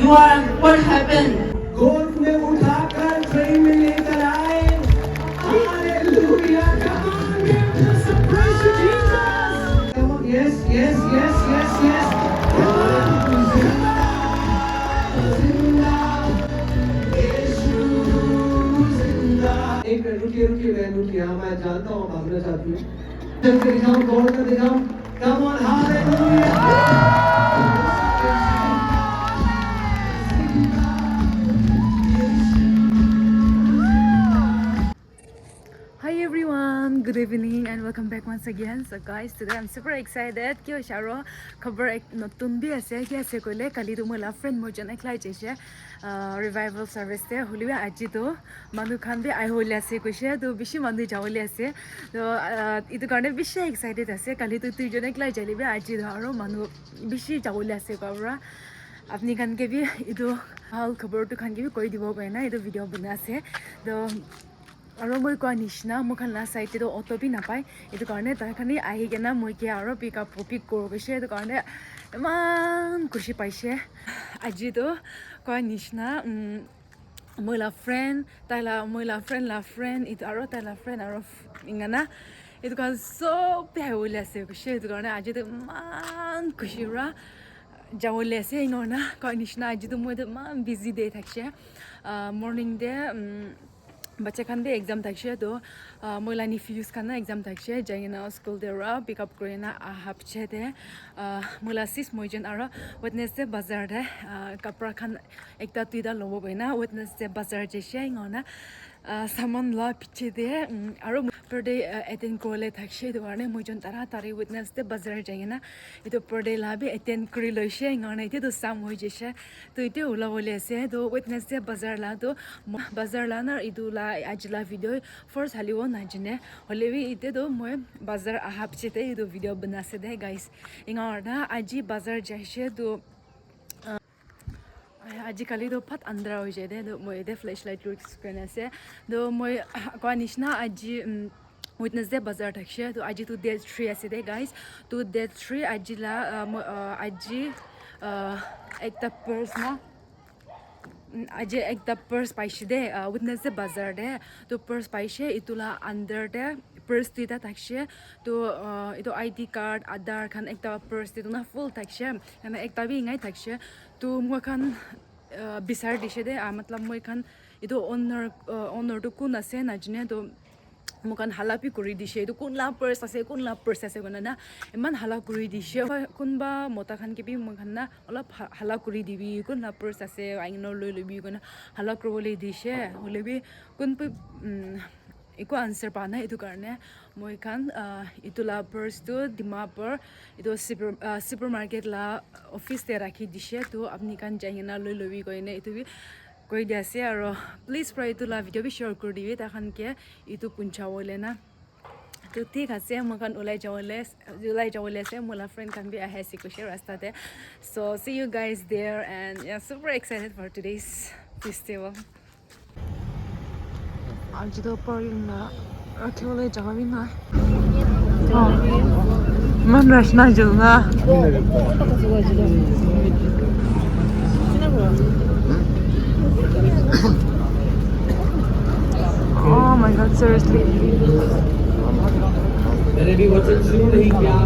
You are. What happened? गोद में उठाकर ट्रेन में लेकर आए hallelujah come on give some praise to Jesus come on yes yes yes yes yes come on जिंदा यीशु जिंदा एक मिनट रुकिए बहन रुकिए मैं जानता हूँ भागना चाहती हूँ चल के दिखाओ दौड़ कर दिखाओ come on hallelujah Hi everyone, good evening and welcome back once again. So guys, today I'm super excited. Kyo sharo khabar ek notun bi ase ki ase kole kali to mola friend mo jon eklai jeche revival service te holiwe aji to manu khan bi ai hole ase koise to bishi manu jawole ase to itu karone bishi excited ase kali to tu jon eklai jalibe aji do aro manu bishi jawole ase kabra apni khan ke bi itu hal khabar to khan ke bi koi dibo paina itu video bana ase to আৰু মই কোৱা নিচিনা মোক খান last চাইডেতো auto B নাপায় এইটো কাৰণে তাৰখানি আহি কেনে মই কি আৰু পিক কৰোঁ গৈছে এইটো কাৰণে ইমান খুচি পাইছে আজিতো কোৱা নিচিনা মইলা ফ্ৰেণ্ড মইলা ফ্ৰেণ্ড এইটো আৰু তাইলা ফ্ৰেণ্ড আৰু ইংগানা এইটো কাৰণে চব বেয়া ওলাই আছে গৈছে এইটো কাৰণে আজিতো ইমান খুচিৰা যাবলৈ আছে ইংগনা কোৱা নিচিনা আজিতো মই ইমান বিজি ডে থাকছে মৰ্ণিং ডে बच्चे खान भी एग्जाम थाकसे तो मोला निफ्यूज खाना एग्जाम थाकसे जाइना स्कूल देरा पिकअप करना हापचे दे मोला सिस मोइजन आरो वेटनेसडे बाजार दे कपड़ा खान एकता तुइदा लोबो बना वेटनेसडे बाजार जेसे ngona सामान ला पिछे दे आरो परडे अटेंड करले थाकसे तो आने मोइजन तारा तारे वेटनेसडे बाजार जाइना इतो परडे ला भी अटेंड करि लइसे ngona इते तो साम होय जेसे तो इते उला बोले से तो वेटनेसडे बाजार ला तो बाजार ला ना इतो ला आजला वीडियो फर्स्ट हालिवो नाजने हलेबी इते तो मैं बाजार आहापचेते इतो वीडियो बनासे दे गाइस इंगरना आजी बाजार जाइसे तो आजिकाली तो फट अंदर हो जाए तो मैं इधर फ्लैश लाइट यूज करने से तो मैं कोई निशना आजी वेटनेसडे बाजार थाकसे तो आजी तो डेट 3 আছে दे गाइस तो डेट 3 आजिला आजी एकटा पर्स ना आज एकटा पर्स पाइसे दे वेटनेसडे बाजार दे तो पर्स पाइसे इतुला अंदर दे पर्स दुइटा थाकसे तो इतो आईडी कार्ड आधार खान एकटा पर्स दिना फुल थाकसे खाना एकटा बि इंगाय थाकसे तो moi खान बिसार दिसे दे मतलब moi खान इतो ओनर तो कोन আছে नाजने तो मुखान हालापि करि दिसे तो कोनला पर्स আছে कोना इमान हाला करि दिसे कोनबा मोटा खान के बि मुखान ना अलप हाला करि दिबि कोनला पर्स আছে आइनो लय लबि कोना हाला करबले दिसे हलेबि कोनपे एको आंसर पाना इतो कारणे মই खान इतुला पर्स तो दिमापुर इतो सुपरमार्केट ला ऑफिस ते राखि दिसे तो अपनी खान जाइना लय लबि कइने इतो बि কৈ দিছে আৰু প্লিজ প্ৰায় ইটোলা ভিডিও বি শেয়াৰ কৰি দিবি তাখান কে ইটো পুঞ্চাৱলে না তো ঠিক আছে মখান ওলাই যাৱলে আছে মোলা ফ্ৰেণ্ড খান বি আহে সিকোছে ৰাস্তাতে so see you guys there and yeah super excited for today's festival আজি তো পৰনা ৰাখিবলৈ যাবি না মান ৰাছনা জলনা Oh my god, seriously. मैंने भी वचन शुरू नहीं किया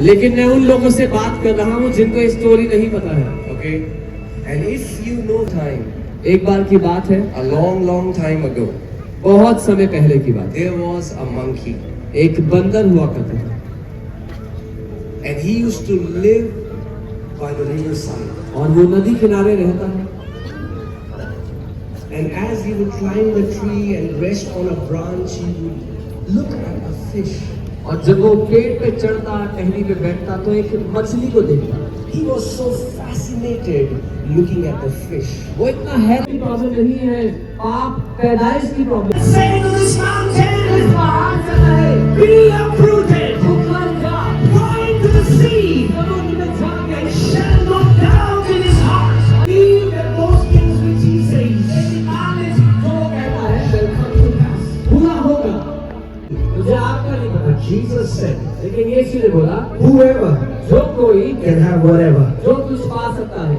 लेकिन मैं उन लोगों से बात कर रहा हूँ जिनको स्टोरी नहीं पता है okay and if you know time एक बार की बात है a long time ago बहुत समय पहले की बात there was a monkey एक बंदर हुआ करता था and he used to live by the river side और वो नदी किनारे रहता है and as he would climb the tree and rest on a branch he would look at a fish और जब वो पेड़ पे चढ़ता टहनी पे बैठता तो एक मछली को देखता he was so fascinated looking at the fish वो इतना हेल्थ प्रॉब्लम नहीं है पाप पैदाइश की problem say to this mountain इस पहाड़ से कहे be uprooted fly into the sea समुद्र में जाके shall not doubt in his heart believe that those things which he says मुझे आपका नहीं पता Jesus said लेकिन यीशु ने बोला whoever जो कोई can have whatever जो कुछ पा सकता है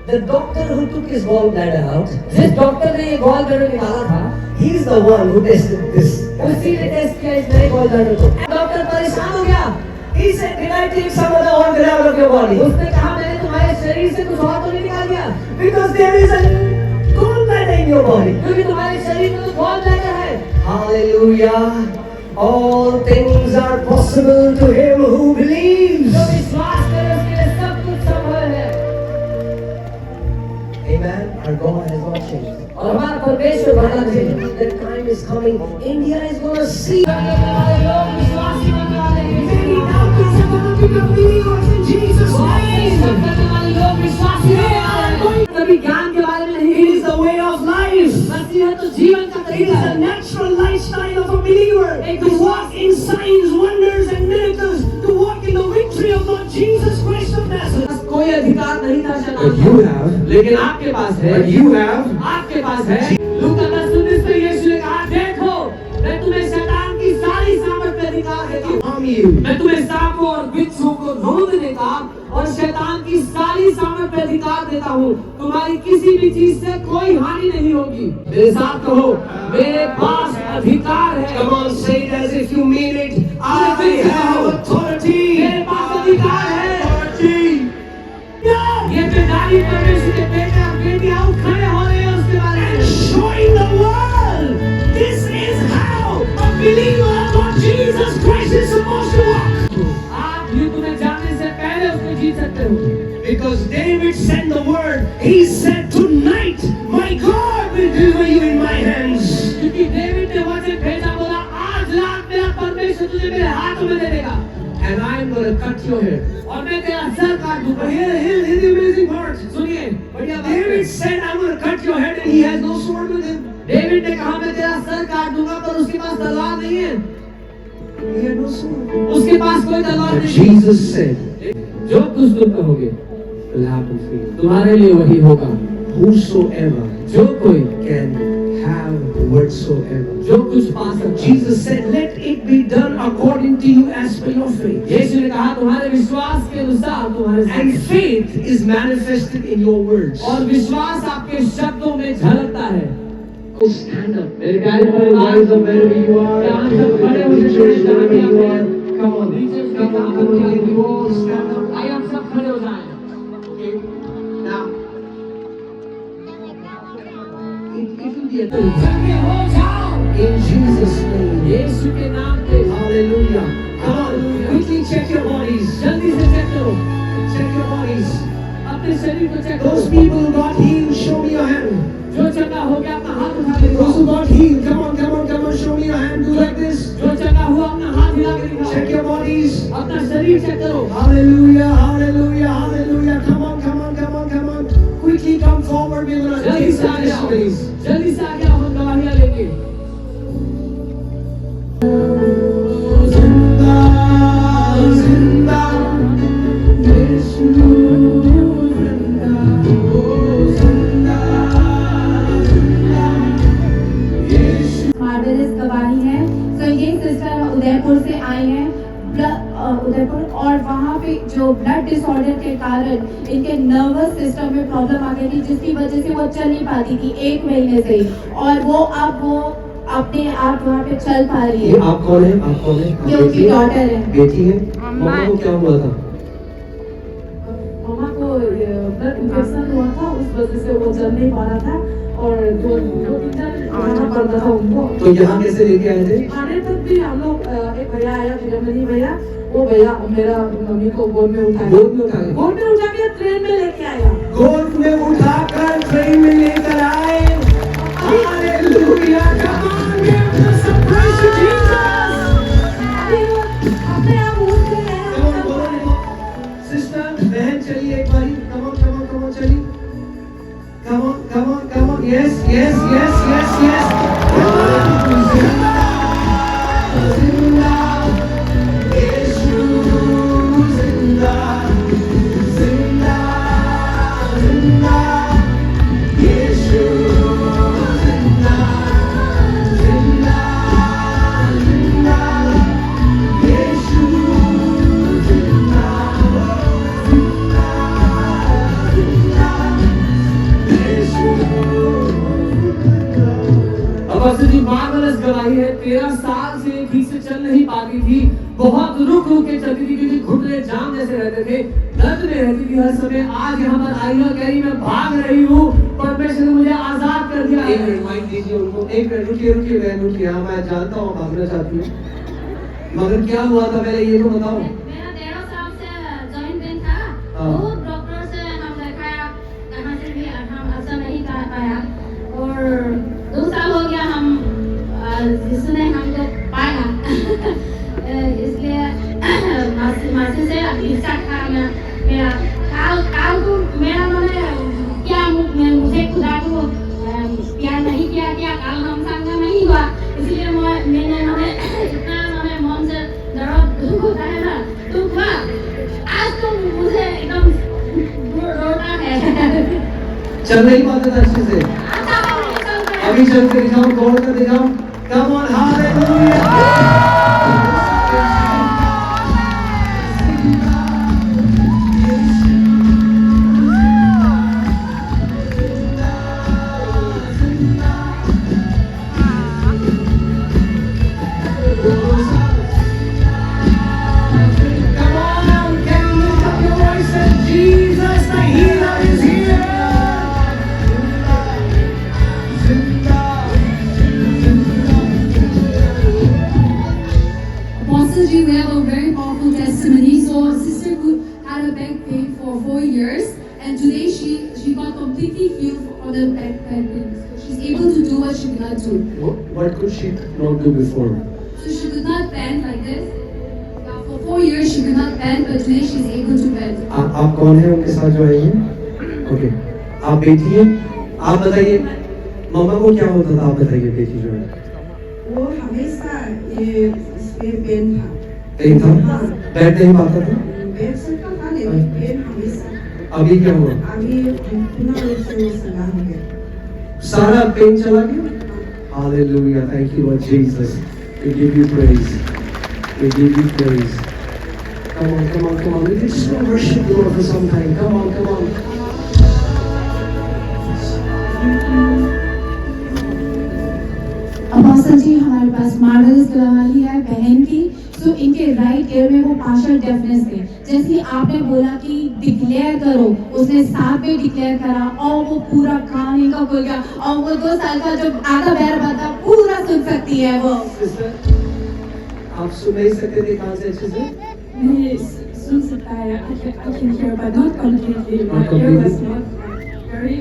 The doctor who took his gallbladder out, जिस डॉक्टर ने ये gallbladder निकाला था, he is the one who tested this. उसी ने टेस्ट किया इस नए gallbladder को. डॉक्टर परेशान हो गया. He said, "Did I take some other organ out of your body?" उसने कहा मैंने तुम्हारे शरीर से कुछ और तो नहीं निकाल दिया. Because there is a gallbladder in your body. क्योंकि तुम्हारे शरीर में तो gallbladder है. Hallelujah. All things are possible to him who believes. जो विश्वास करे उसके लिए सब कुछ संभव है. Amen. Our God has not changed. और हमारा परमेश्वर बदला नहीं. The time is coming. India is going to see. लोग विश्वासी बनने वाले हैं. Many doubters are going to become believers in Jesus' name. सब करने वाले लोग विश्वासी बनने वाले हैं. कभी ज्ञान के बारे में नहीं. It is the way of life. मसीह तो जीवन का तरीका है. It is the natural lifestyle of a believer. To walk in signs, wonders and miracles. To walk in the victory of Lord Jesus Christ of Nazareth. कोई अधिकार नहीं था शैतान को. You have. लेकिन आपके पास है. You have. आपके पास है. लूका 10:19 में यीशु ने कहा देखो मैं तुम्हें शैतान की सारी सामर्थ का अधिकार देता हूँ. मैं तुम्हें सांपों और बिच्छुओं को रौंदने का और शैतान की सारी सामर्थ का अधिकार देता हूँ. तुम्हारी किसी भी चीज से कोई हानि नहीं होगी. मेरे साथ कहो मेरे पास अधिकार है. Come on, say it as if you mean it. I have authority. मेरे पास अधिकार है. ये बेदारी परमेश्वर के बेटे और बेटियां खड़े हो रहे हैं उसके बारे में. Showing the world this is how a believer of Jesus Christ is supposed to walk. आप युद्ध में जाने से पहले उसको जीत सकते हो. Because David sent the word. He said tonight my God will deliver you in my hands. क्योंकि डेविड ने वचन भेजा बोला आज रात मेरा परमेश्वर तुझे मेरे हाथों में दे देगा. And I am going to cut your head. और मैं तेरा सर काट दूंगा. Here is the amazing part. सुनिए बढ़िया बात. David said I'm going to cut your head and he has no sword with him. David ने कहा मैं तेरा सर काट दूंगा पर उसके पास तलवार नहीं है. He had no sword. उसके पास कोई तलवार नहीं. Jesus said जो कुछ तुम कहोगे will happen for you. तुम्हारे लिए वही होगा. Whosoever जो कोई can have whatsoever. जो कुछ पा सकता. Jesus said, "Let it be done according to you as per your faith." यीशु ने कहा तुम्हारे विश्वास के अनुसार तुम्हारे. And faith is manifested in your words. और विश्वास आपके शब्दों में झलकता है. Stand up. मेरे प्यारे rise up wherever you are. यहाँ सब खड़े हो जाइए जहाँ भी आप हैं. Come on, come on, you all stand up. आइए हम सब खड़े हो जाएं. Okay. Now. It will be a good. In Jesus' name. यीशु के नाम पे. Hallelujah. Come on, quickly check your bodies. जल्दी से check करो. Check your bodies. अपने शरीर को check करो. Those people who got healed, show me your hand. जो चंगा हो गया अपना हाथ उठा के. Those who got healed, come on, come on, come on, show me your hand. Do like this. जो चंगा हुआ अपना हाथ हिला के दिखाओ. Check your bodies. अपना शरीर check करो. Hallelujah, hallelujah, hallelujah. Come on, come on, come on, come on. Quickly come forward. We're going to take some testimonies. जल्दी से आगे आओ हम गवाहियां लेंगे. उदयपुर से आई हैं. उदयपुर और वहाँ पे जो ब्लड डिसऑर्डर के कारण इनके नर्वस सिस्टम में प्रॉब्लम आ गई थी जिसकी वजह से वो चल नहीं पाती थी 1 महीने से. और वो अब वो अपने आप वहाँ पे चल पा रही है. आप कौन है? आप कौन है? ये उनकी डॉटर है. बेटी है. मामा को क्या हुआ था? मामा को ब्लड इन्फेक्शन हुआ था उस वजह से वो चल नहीं पा रहा था और दो तीन दिन आना पड़ता था उनको. तो यहाँ कैसे लेके आए थे? आने तक भी हम लोग एक भैया आया फिरमनी भैया. वो भैया मेरा मम्मी को गोद में उठाया. गोद में उठा के? गोद में उठा के ट्रेन में लेके आया. गोद में उठाकर ट्रेन में लेकर आए. Hallelujah. Come on, give us a praise to Jesus. अपने आप उठ गए हैं. सिस्टर बहन चलिए एक बारी. Come on, come on, come on, चलिए. Come on, come on, come on. Yes, yes, yes, yes, yes. Come on. Zinda, Yeshu, Zinda, Zinda, Zinda, Yeshu, Zinda, Zinda, Zinda, Yeshu, Zinda, Zinda, Zinda. Pastor ji marvellous गवाही है। 13 साल से ठीक से चल नहीं पाती थी, बहुत रुक रुक के चलती थी क्योंकि घुटने जाम जैसे रहते थे, दर्द में रहती थी हर समय। आज यहाँ पर आई और कह रही मैं भाग रही हूँ, परमेश्वर ने मुझे आजाद कर दिया। एक मिनट माइक दीजिए उनको, एक मिनट रुकिए बहन रुकिए। हाँ मैं जानता हूँ भागना चाहती हूँ, मगर क्या हुआ था पहले ये तो बताओ। मेरा 13 साल से जॉइंट पेन था, वो डॉक्टर से हम दिखाया, कहाँ से भी हम अच्छा नहीं कर पाया, और 2 साल हो गया हम जिसने हमको पाया इसलिए मासी से इच्छा था मेरा काल को मेरा मैंने क्या मुझे खुदा को प्यार नहीं किया काल हम संग नहीं हुआ, इसलिए मैंने इतना मैंने मन से दर्द होता है ना तो हुआ। आज तो मुझे एकदम रोता है। चल नहीं पाते था अच्छे से, अभी चल के दिखाओ, दौड़ कर दिखाओ। Come on, hallelujah! Apostle G, we have a very powerful testimony. So sister had a back pain for 4 years, and today she got completely healed for the back pain. So she's able to do what she could not do. What could she not do before? So she could not bend like this. For 4 years she could not bend, but today she's able to bend. आप कौन है उनके साथ जो आए हैं? Okay, आप बेटी हैं। आप बताइए मामा को क्या होता था, आप बताइए बेटी जो है। वो हमेशा ये इसमें पेन था। पेन था? हाँ। बैठ नहीं पाता था? बैठ सकता था लेकिन पेन हमेशा। अभी क्या हुआ? अभी पूर्ण रूप से वो सला हो गया। सारा पेन चला गया? Hallelujah, thank you Lord Jesus, we give you praise, we give you praise. Come on, we just worship the Lord for some time. Come on. Apostle ji हमारे पास मार्वलस गवाही है बहन की। तो इनके राइट ईयर में वो पार्शियल डेफनेस थे। जैसे ही आपने बोला कि डिक्लेयर करो, उसने 7 पे डिक्लेयर करा और वो पूरा कान इनका खुल गया और वो 2 साल का जो आधा पैर बाता पूरा सुन सकती है वो। आप सुन नहीं सकते थे कहाँ से अच्छे से? नहीं सुन सकता है। I can hear but not completely. Not My ear completely? was not very.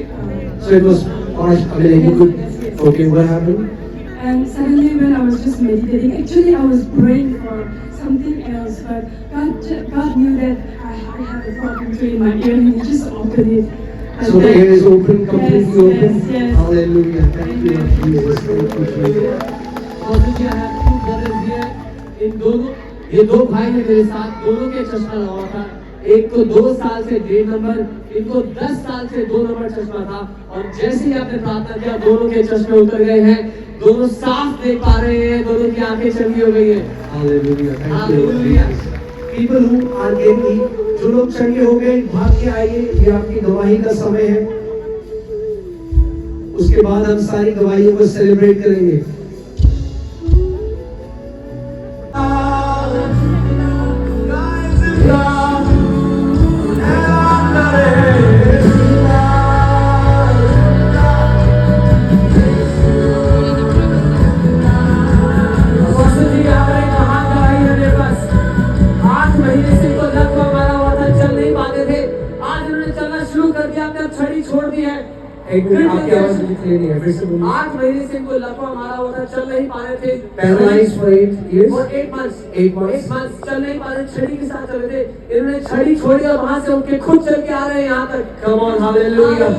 So it was harsh. I mean, you could. Okay, what happened? And suddenly when I was just meditating, actually I was praying for something else, but God knew that I have a problem too in my ear, and He just opened it. And So the then- ear is open, completely open. Yes. Hallelujah. Thank you, Lord Jesus. Thank you, Jesus. Also, I have 2 brothers here. इन दोनों, ये 2 भाई हैं मेरे साथ, दोनों के चश्मा लगा हुआ था। एक को 2 साल से 1.5 नंबर, इनको 10 साल से 2 नंबर चश्मा था, और जैसे ही आपने प्रार्थना किया दोनों के चश्मे उतर गए हैं, दोनों साफ देख पा रहे हैं, दोनों की आंखें चंगी हो गई हैं। Hallelujah, thank you Lord Jesus. People who are getting, जो लोग चंगे हो गए भाग के आइए, ये आपकी गवाही का समय है। उसके बाद हम सारी गवाहियों को सेलिब्रेट करेंगे। एक मिनट, आपकी आवाज मुझे क्लियर नहीं है, फिर से बोलिए। 8 महीने से इनको लकवा मारा हुआ था, चल नहीं पा रहे थे। पैरालाइज्ड फॉर 8 years और 8 months चल नहीं पा रहे, छड़ी के साथ चल रहे थे। इन्होंने छड़ी छोड़ी और वहां से उठ के खुद चल के आ रहे हैं यहाँ तक। कम ऑन, हालेलुया,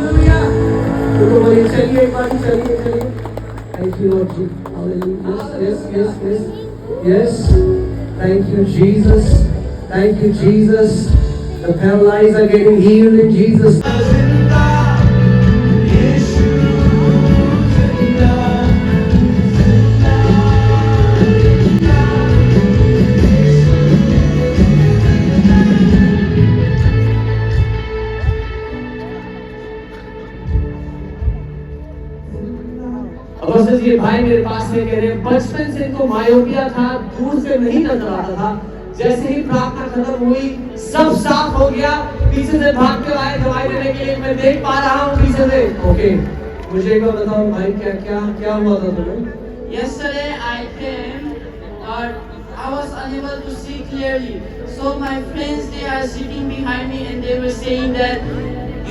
तो बोलिए चलिए एक बार चलिए। Thank you Lord ji, hallelujah, yes, thank you Jesus, thank you Jesus. The paralyzed are getting healed in Jesus' name. Apostle ji भाई मेरे पास से कह रहे हैं बचपन से इनको मायोपिया था, दूर से नहीं नजर आता था, जैसे ही प्रार्थना खत्म हुई सब साफ हो गया, पीछे से भाग के आए दवाई लेने के लिए, मैं देख पा रहा हूँ पीछे से। ओके, मुझे एक बार बताओ भाई क्या क्या क्या हुआ था तुम्हें? Yesterday I came, but I was unable to see clearly. So my friends, they are sitting behind me and they were saying that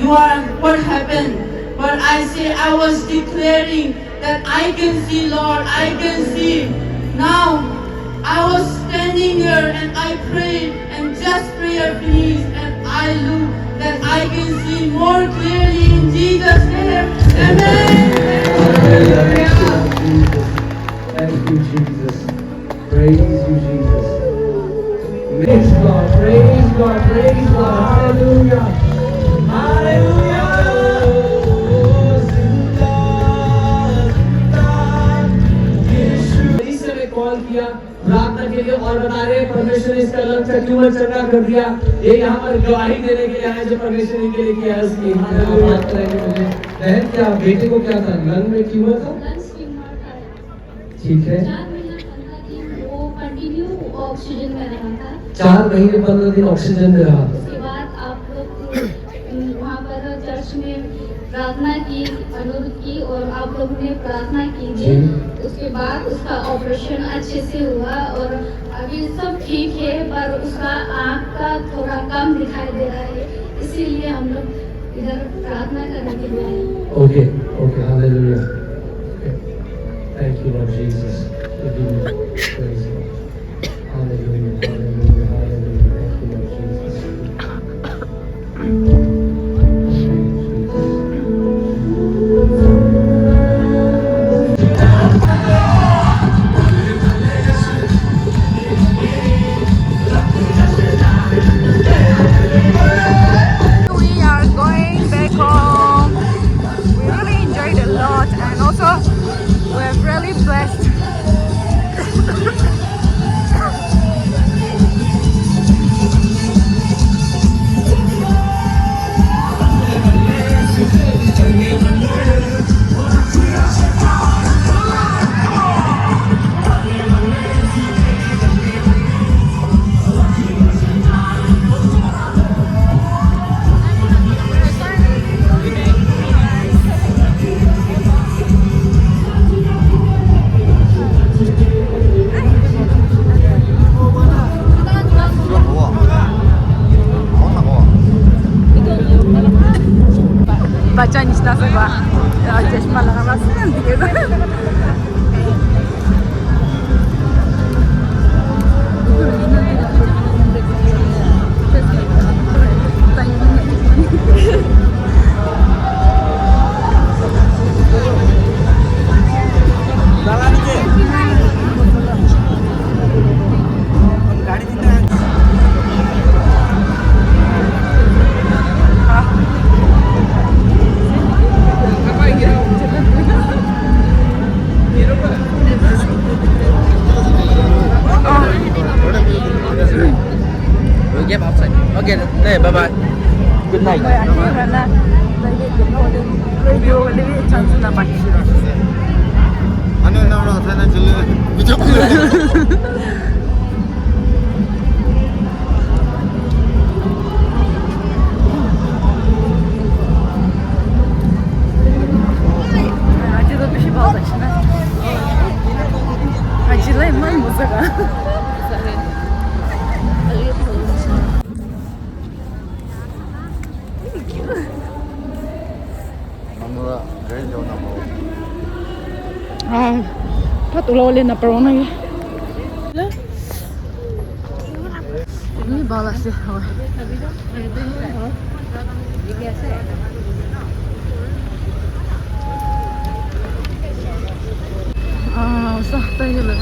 you are, what happened? But I say I was declaring that I can see, Lord, I can see. Now I was standing here and I prayed and just prayer finished and I look that I can see more clearly in Jesus' name. Amen. Thank you, Jesus. Praise you, Jesus. Praise God, praise God, praise God. Hallelujah. Hallelujah. इस समय call किया प्रार्थना के लिए और बता रहे परमेश्वर ने इसका लंग चक्कर चंगा कर दिया। ये यहाँ पर गवाही देने के लिए आए जो परमेश्वर ने के लिए किया उसकी। बात करेंगे मुझे बहन, क्या बेटे को क्या था, लंग में ट्यूमर था? ठीक है, 4 महीना 15 दिन वो कंटिन्यू ऑक्सीजन में रहा था। 4 महीने 15 दिन ऑक्सीजन में रहा। उसके बाद आप लोग वहाँ पर चर्च में प्रार्थना की, अनुरोध की और आप लोगों ने प्रार्थना की थी। उसके बाद उसका ऑपरेशन अच्छे से हुआ और अभी सब ठीक है, पर उसका आँख का थोड़ा कम दिखाई दे रहा है, इसीलिए हम लोग इधर प्रार्थना करने के लिए आए। Okay okay, hallelujah. Thank you, Lord Jesus. We give you praise, Lord. Hallelujah, hallelujah, hallelujah. Thank you, Lord Jesus. We are going back home. We really enjoyed a lot and also we're really blessed. Baca nista seba, jadi malah masuk nanti gitu. Okay, bye bye. Good night. Karena radio lebih chance dapat. Ano na ro sana jule. Acılı bir şey bağlı şimdi. Acılı mı muzaga? Mamura very low number. Patulolin na parona ya. Ini balas ya. Usah tayo lang.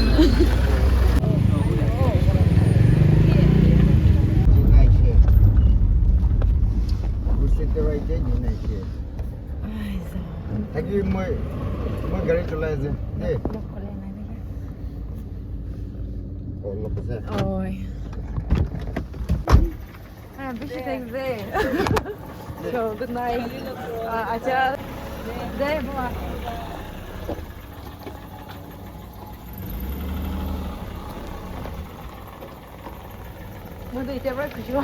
Lagi moi gari चलाए जे ए Allah bize Oi. Bir şey tekze. So good night. Acha. Day mama. 도 이때 말 그죠?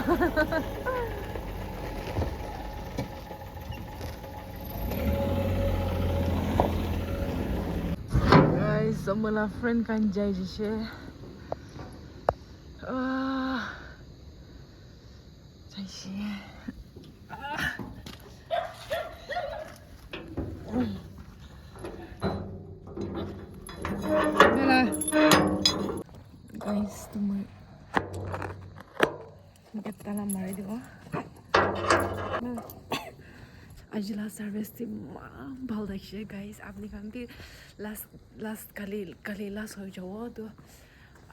Guys, semula friend kan jai je. Jai je. Bella. Guys, tumor. Kita lah mari dulu. Ajla service थी बहुत अच्छी है guys. आपने कहाँ भी last कली last हो जाओ तो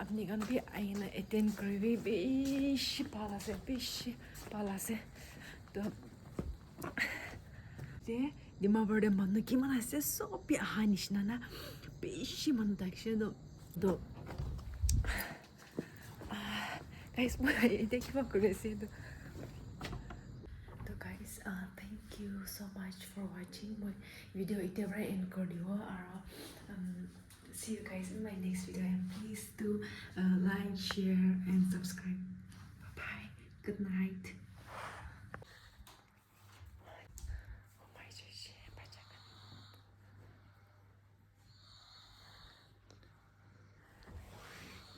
आपने कहाँ भी आई ना attend करी बेश पाला से तो जे दिमाग बड़े मन की मन ऐसे सब भी हानिश ना बेश मन तक तो guys मुझे देखिए बात कर रहे तो guys, thank you so much for watching my video. Ite bara end kar dibo aro see you guys in my next video and please do like, share and subscribe. Bye bye. Good night.